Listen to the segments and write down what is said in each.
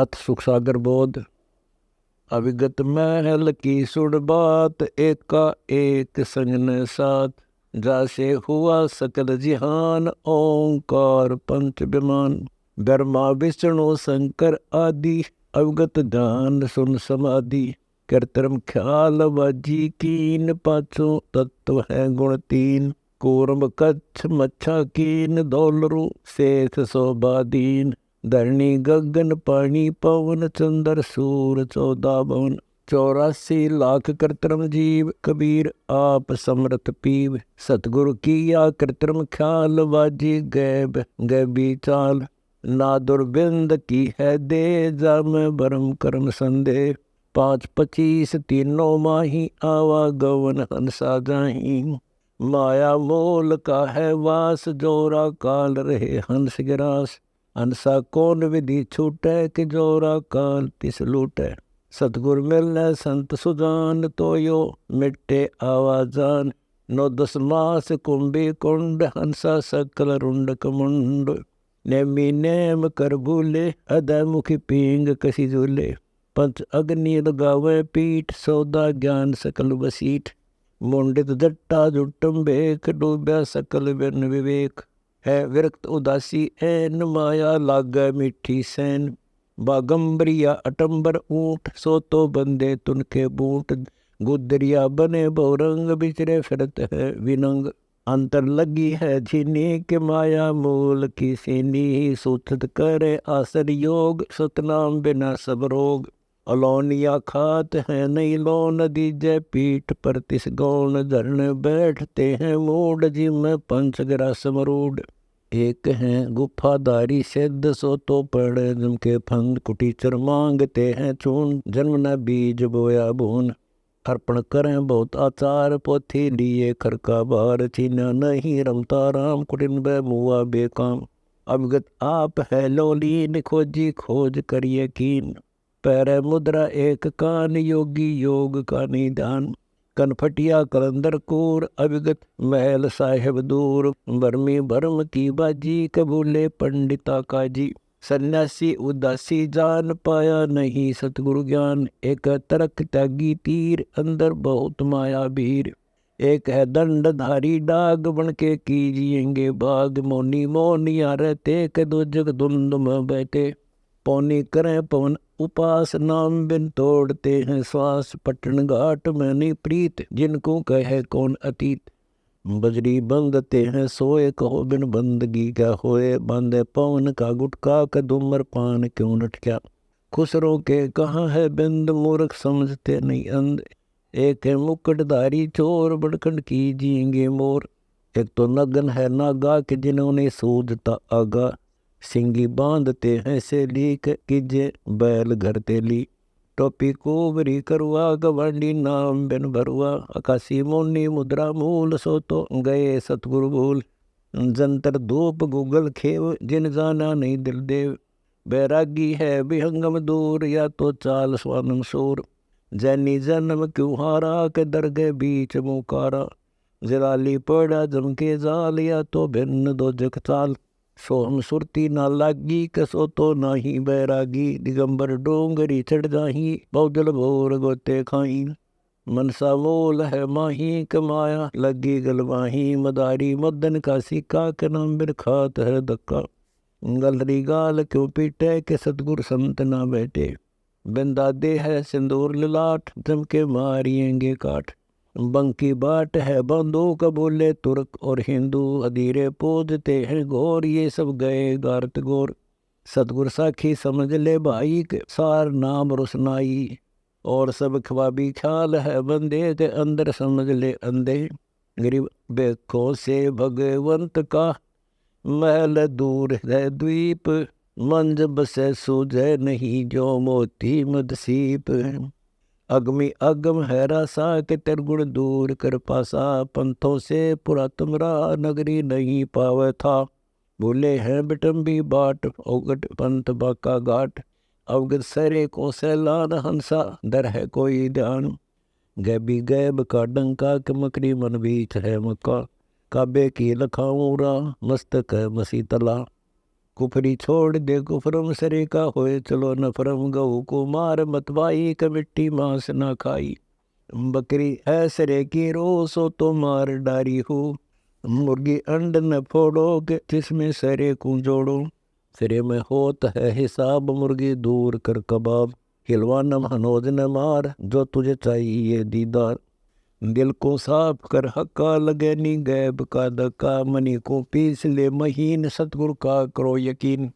अथ सुख सागर बोध। अविगत महल की सुड़ बात, एका एक संगन साथ। जासे हुआ सकल जिहान, ओंकार पंच विमान। ब्रह्मा विष्णु शंकर आदि, अवगत ध्यान सुन समाधि। कृत्रिम ख्याल बाजी कीन, पाछो तत्व है गुण तीन। कूर्म कच्छ मच्छा कीन, दौलरू शेष शोभादीन। धरणी गगन पानी पवन, चंद्र सूर 14 भवन। 84 लाख कृत्रिम जीव, कबीर आप समरथ पीव। सतगुरु किया कृत्रिम ख्याल, बाजी गैब गैबी चाल। ना दुर्बिंद की है दे, जाम भरम कर्म संदेह। 5-25 तीनों माही, आवागवन हंसा जाही। माया मोल का है वास, जोरा काल रहे हंस गिरास। हंसा कौन विधि छूटे, कि जोरा काल तिस लूटे। सतगुर मिलने संत सुजान, तो यो मिट्टे आवाजान। 9-10 मास कुंभी कुंड, हंसा सकल रुंड कमुंड। नेमी नेम कर भूले, अदय मुखी पींग कसी झूले। पंच अग्नि लगावे पीठ, सौदा ज्ञान सकल बसीठ। मुंडित जट्टा जुटम बेक, डूबया सकल बिन विवेक। है विरक्त उदासी ऐन, माया लागे मीठी सैन। बागंबरिया अटंबर ऊंट, सो तो बंदे तुनके बूट। गुदरिया बने बहुरंग, बिचरे फिरत है विनंग। अंतर लगी है झीनी, के माया मूल की सीनी। सूथत करे आसर योग, सतनाम बिना सब रोग। अलौनिया खात है नहीं लोन, दीजे पीठ पर तिस गौन। धरने बैठते हैं मूड, जिम पंचग्रा समरूड। एक हैं गुफाधारी सिद्ध, सो तो पड़े जिनके फंद। कुटीचर मांगते हैं चून, जन्म न बीज बोया भून। अर्पण करें बहुत आचार, पोथी लिए खरका बार। छीना नहीं रमता राम, कुटिन ब मुआ बेकाम। अवगत आप है लोलीन, खोजी खोज करिए कीन। पैर मुद्रा एक कान, योगी योग का निदान। कनफटिया कलंदर कूर, अविगत महल साहेब दूर। बर्मी भरम की बाजी, कबूले पंडिता काजी। सन्यासी उदासी जान, पाया नहीं सतगुरु ज्ञान। एक तरक त्यागी तीर, अंदर बहुत माया भीर। एक है दंडधारी डाग, बन के कीजिएंगे बाग। मोनी मोनिया रहते, के दो जग धुंध में बैठे। पौनी करें पवन उपास, नाम बिन तोड़ते हैं श्वास। पटन घाट में नहीं प्रीत, जिनको कहे कौन अतीत। बजरी बंदते हैं सोए, कहो बिन बंदगी क्या होए। बांधे पवन का गुटका, कदुमर पान क्यों लटक्या। खुसरों के कहाँ है बिंद, मूर्ख समझते नहीं अंध। एक है मुकुटधारी चोर, बड़खंड कीजिएंगे मोर। एक तो नगन है नागा, कि जिन्होंने सूझता आगा। सिंगी बांधते हैं से लीक, कीजे बैल घर तेली। टोपी कोबरी करुआ, गवांडी नाम बिन भरुआ। आकाशी मोनी मुद्रा मूल, सो तो गए सतगुरु भूल। जंतर धूप गूगल खेव, जिन जाना नहीं दिल देव। बैरागी है विहंगम दूर, या तो चाल स्वानम सूर। जैनी जन्म क्यों हारा, के दरगे बीच मुकारा। जलाली पड़ा जम के जाल, या तो भिन्न दो जग चाल। सोहम सुरती ना लागी, कसो तो नाही बैरागी। दिगंबर डोंगरी चढ़ जाही, बहुजल भोर गोते खाई। मनसा मोल है माही, कमाया लगी गलवाही। मदारी मदन का सिक्का, के नाम बिन खात है धक्का। गलरी गाल क्यों पीटे, के सतगुर संत ना बैठे। बिंदा दे है सिंदूर ललाट, जम के मारिएंगे काठ। बंकी बाट है बंदूक, बोले तुर्क और हिंदू। अधीरे पूजते हैं घोर, ये सब गए गारत गोर। सतगुर साखी समझ ले भाई, के सार नाम रोशनाई। और सब ख्वाबी ख्याल है बंदे, ते अंदर समझ ले अंधे। गरीब बेखों से भगवंत का, महल दूर है द्वीप। मंज बसे सूझे नहीं, जो मोती मदसीप। अगमी अगम है रासा, के तिरगुण दूर कर पासा। पंथों से पुरा तुमरा, नगरी नहीं पावे था। भूले हैं बिटम्बी बाट, अवगट पंथ बाका घाट। अवगत सरे को सैलान, हंसा दर है कोई ध्यान। गैबी गैब का डंका, के मकरी मन बीच है मक्का। काबे की लखाऊरा, मस्तक है मसी तला। कुफरी छोड़ दे कुफरम सरे का होए चलो नफरम, गऊ को मार मतवाई क मिट्टी मांस ना खाई। बकरी है सरे की रो सो तो मार डारी हो, मुर्गी अंड न फोड़ोगे जिसमें सरे को जोड़ो। सिरे में होत है हिसाब मुर्गी दूर कर कबाब, हिलवा न हनोज न मार जो तुझे चाहिए दीदार। दिल को साफ कर हक्का लगे नी गैब का धक्का, मनी को पीस ले महीन सतगुरु का करो यकीन।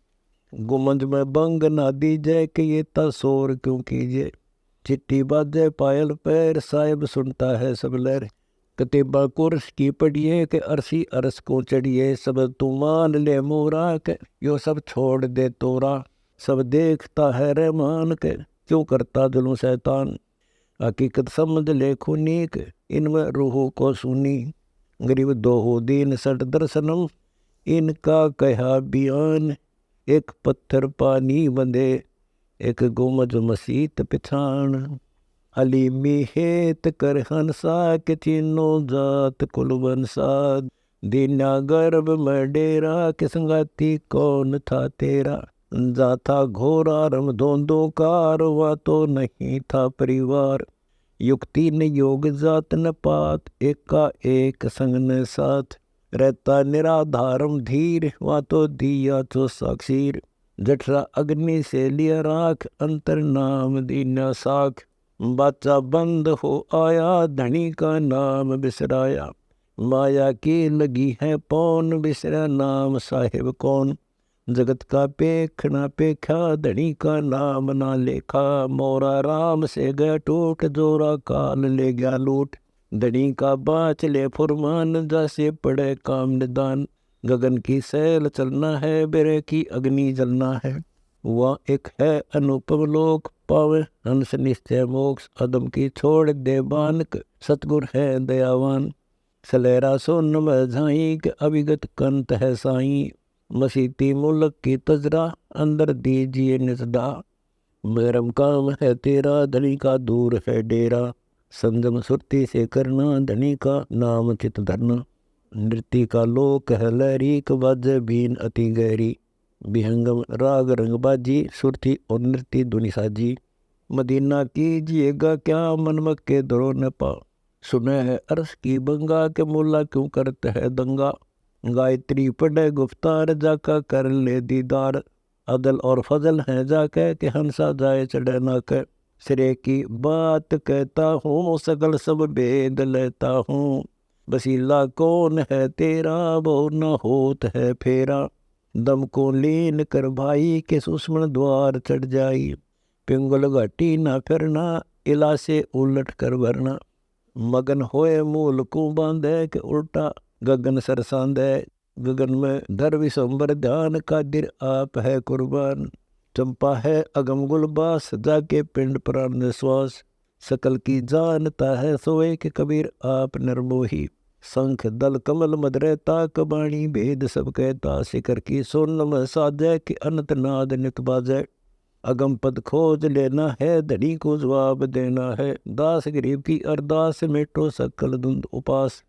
गुमंज में बंग ना दीजिए कि ये तसोर क्यों कीजिए, चिट्ठी बाजे पायल पैर साहिब सुनता है सब लहर। कतीबा कुर्स की पढ़िए के अरसी अरस को चढ़िए, सब तू मान ले मोरा के यो सब छोड़ दे तोरा। सब देखता है रहमान के क्यों करता जुल्म शैतान, हकीकत समझ ले खूनी के इनमें रूहों को सुनी। गरीब दो दीन सट दर्शनम इनका कहा बयान, एक पत्थर पानी बंदे एक गुमज मसीत पिछाण। हलीमी हेत कर हंसा के तीनों जात कुलवन साध, दीना गर्भ में डेरा के संगाती कौन था तेरा। जाथा घोरा रम धोंदो कार हुआ तो नहीं था परिवार, युक्ति न योग जात न पात एका एक संग न साथ। रहता निराधारम धीर वहाँ तो दिया तो साक्षीर, जठरा अग्नि से लिया राख अंतर नाम दीना साख। बाचा बंद हो आया धनी का नाम बिसराया, माया की लगी है पौन बिसरा नाम साहिब कौन। जगत का पेखना पेखा धनी का नाम ना लेखा, मोरा राम से गया टूट जोरा काल ले गया लूट। धनी का बाच ले फुरमान जैसे पड़े काम निदान, गगन की सैल चलना है बेरे की अग्नि जलना है। वह एक है अनुपम लोक पावे हंस निश्चय मोक्ष, अदम की छोड़ दे बानक सतगुर है दयावान। सलेरा सोन में झाई के अभिगत कंत है साई, मसीती मुल्क की तजरा अंदर दीजिए निसदा। मेरम काम है तेरा धनी का दूर है डेरा, संजम सुरती से करना धनी का नाम चित धरना। नृत्य का लोक है लहरी क बाजे बीन अति गहरी, विहंगम राग रंग बाजी सुरती और नृत्य धुनि साजी। मदीना कीजिएगा क्या मन मक्के दरो न पा, सुने है अरस की बंगा के मुल्ला क्यों करते है दंगा। गायत्री पढ़े गुफ्तार जाका कर ले दीदार, अदल और फजल है जाके कि हंसा जाए चढ़े ना के। सिरे की बात कहता हूँ सकल सब भेद लेता हूँ, बसीला कौन है तेरा वो न होत है फेरा। दम को लीन कर भाई के सुषमण द्वार चढ़ जाई, पिंगल घाटी ना फिरना इला से उलट कर भरना। मगन होए मूल को बांधे के उल्टा गगन सरसांदे, गगन में धर विशंबर ध्यान का दिर आप है कुर्बान। चंपा है अगम गुलबास जाके पिंड प्राण निश्वास, सकल की जानता है सोए के कबीर आप निर्मोही। शंख दल कमल मद रहता कबाणी भेद सब कहता, शिखर की सोनम साजय के अनंत नाद नित बाजय। अगम पद खोज लेना है धनी को जवाब देना है, दास गरीब की अरदास मेटो सकल धुंध उपास।